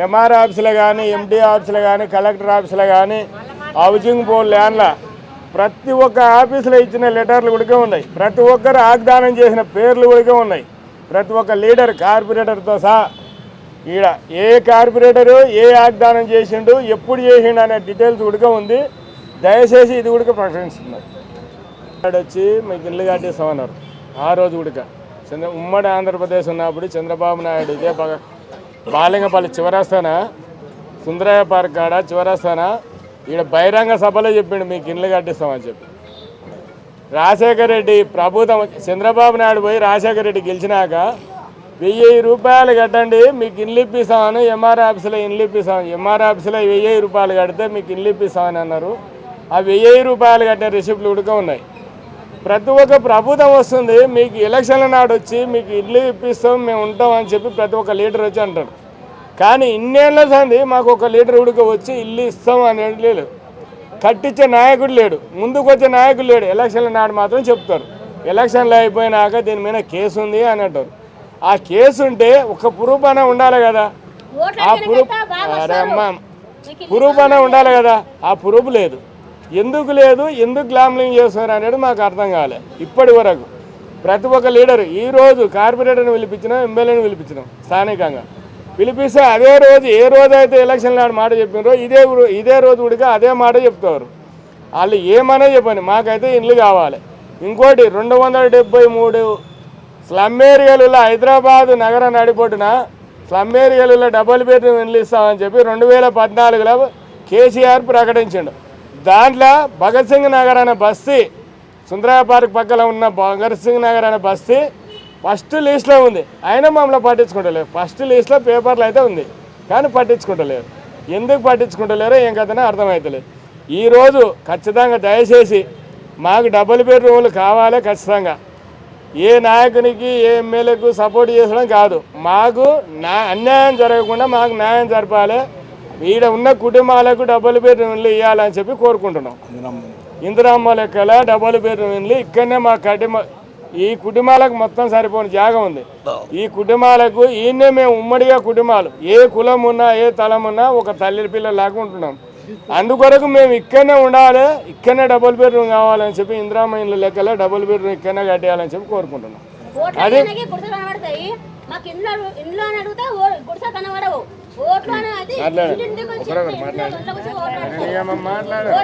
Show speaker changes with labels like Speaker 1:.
Speaker 1: MR ఆఫీసులో కానీ ఎండి ఆఫీసులో కానీ కలెక్టర్ ఆఫీసులో కానీ హౌసింగ్ బోర్డు ల్యాండ్ల ప్రతి ఒక్క ఆఫీసులో ఇచ్చిన లెటర్లు కూడా ఉన్నాయి. ప్రతి ఒక్కరు వాగ్దానం చేసిన పేర్లు కూడా ఉన్నాయి. ప్రతి ఒక్క లీడర్ కార్పొరేటర్తో సహా ఈడ ఏ కార్పొరేటరు ఏ వాగ్దానం చేసిండు ఎప్పుడు చేసిండు అనే డీటెయిల్స్ కూడా ఉంది. దయచేసి ఇది కూడా ప్రకటిస్తున్నారు. వచ్చి మీకు ఇల్లు కట్టిస్తామన్నారు. ఆ రోజు కూడా ఉమ్మడి ఆంధ్రప్రదేశ్ ఉన్నప్పుడు చంద్రబాబు నాయుడు ఇదే బాలింగపల్లి చివరస్తానా సుందరయ్య పార్క్ కాడ చివరస్తానా ఈడ బహిరంగ సభలో చెప్పిండు మీకు ఇల్లు కట్టిస్తామని చెప్పి. రాజశేఖర రెడ్డి ప్రభుత్వం చంద్రబాబు నాయుడు పోయి రాజశేఖర రెడ్డి గెలిచినాక 1000 రూపాయలు కట్టండి మీకు ఇల్లు ఇప్పిస్తామని ఎంఆర్ ఆఫీసులో ఇల్లు ఇప్పిస్తామని ఎంఆర్ ఆఫీసులో 1000 రూపాయలు కడితే మీకు ఇల్లు ఇప్పిస్తామని అన్నారు. ఆ 1000 రూపాయలు కట్టిన రిసిప్ట్లు ఉడక ఉన్నాయి. ప్రతి ఒక్క ప్రభుత్వం వస్తుంది మీకు ఎలక్షన్ల నాడు వచ్చి మీకు ఇల్లు ఇప్పిస్తాం మేము ఉంటామని చెప్పి ప్రతి ఒక్క లీడర్ వచ్చి అంటాడు. కానీ ఇన్నేళ్ళ సంది మాకు ఒక లీడర్ ఉడక వచ్చి ఇల్లు ఇస్తాం అనేది లేదు. కట్టించే నాయకుడు లేడు, ముందుకు వచ్చే నాయకుడు లేడు. ఎలక్షన్ల నాడు మాత్రం చెప్తారు. ఎలక్షన్లు అయిపోయినాక దీని మీద కేసు ఉంది అని అంటారు. ఆ కేసు ఉంటే ఒక ప్రూఫ్ అనే ఉండాలి కదా. ఆ ప్రూఫ్ అరే అమ్మ ప్రూఫ్ అనే ఉండాలి కదా. ఆ ప్రూఫ్ లేదు. ఎందుకు లేదు, ఎందుకు గ్లామ్లింగ్ చేస్తున్నారు అనేది మాకు అర్థం కాలే ఇప్పటి వరకు. ప్రతి ఒక్క లీడర్ ఈరోజు కార్పొరేటర్ని పిలిపించినాం, ఎమ్మెల్యేని పిలిపించినాం, స్థానికంగా పిలిపిస్తే అదే రోజు ఏ రోజు అయితే ఎలక్షన్ నాడు మాట చెప్పినారో ఇదే రోజు కూడా అదే మాట చెప్తారు. వాళ్ళు ఏమనే చెప్పండి మాకైతే ఇల్లు కావాలి. ఇంకోటి 273 స్లమ్ ఏరియాలలో హైదరాబాద్ నగర నడిపొట్టున స్లమ్ ఏరియాలలో డబుల్ బెడ్రూమ్ ఇల్లు ఇస్తామని చెప్పి 2014లో కేసీఆర్ ప్రకటించాడు. దాంట్లో భగత్ సింగ్ నగర్ అనే బస్తీ సుందరయ్య పార్క్ పక్కన ఉన్న భగత్ సింగ్ నగర్ అనే బస్తీ ఫస్ట్ లిస్ట్లో ఉంది. అయినా మమ్మల్ని పట్టించుకుంటలేరు. ఫస్ట్ లిస్ట్లో పేపర్లు అయితే ఉంది కానీ పట్టించుకుంటలేరు. ఎందుకు పట్టించుకుంటలేరో ఏం కథనే అర్థమవుతలేదు. ఈరోజు ఖచ్చితంగా దయచేసి మాకు డబుల్ బెడ్రూమ్లు కావాలి. ఖచ్చితంగా ఏ నాయకునికి ఏ ఎమ్మెల్యేకు సపోర్ట్ చేసడం కాదు, మాకు అన్యాయం జరగకుండా మాకు న్యాయం జరపాలి. ఈడ ఉన్న కుటుంబాలకు డబుల్ బెడ్రూమ్లు ఇవ్వాలని చెప్పి కోరుకుంటున్నాం. ఇందిరమ్మ లెక్కల డబుల్ బెడ్రూమ్లు ఇక్కడనే మా ఈ కుటుంబాలకు మొత్తం సరిపోయిన జాగా ఉంది. ఈ కుటుంబాలకు ఈయనే మేము ఉమ్మడిగా కుటుంబాలు ఏ కులం ఉన్నా ఏ తలం ఉన్నా ఒక తల్లి పిల్లలాగా ఉంటున్నాం. అందుకొరకు మేము ఇక్కడనే ఉండాలి, ఇక్కడనే డబుల్ బెడ్రూమ్ కావాలని చెప్పి ఇందిరమ్మ ఇళ్ళ లెక్కల డబుల్ బెడ్రూమ్ ఇక్కడనే కట్టేయాలని చెప్పి కోరుకుంటున్నాం. అది మాట్లాడారు.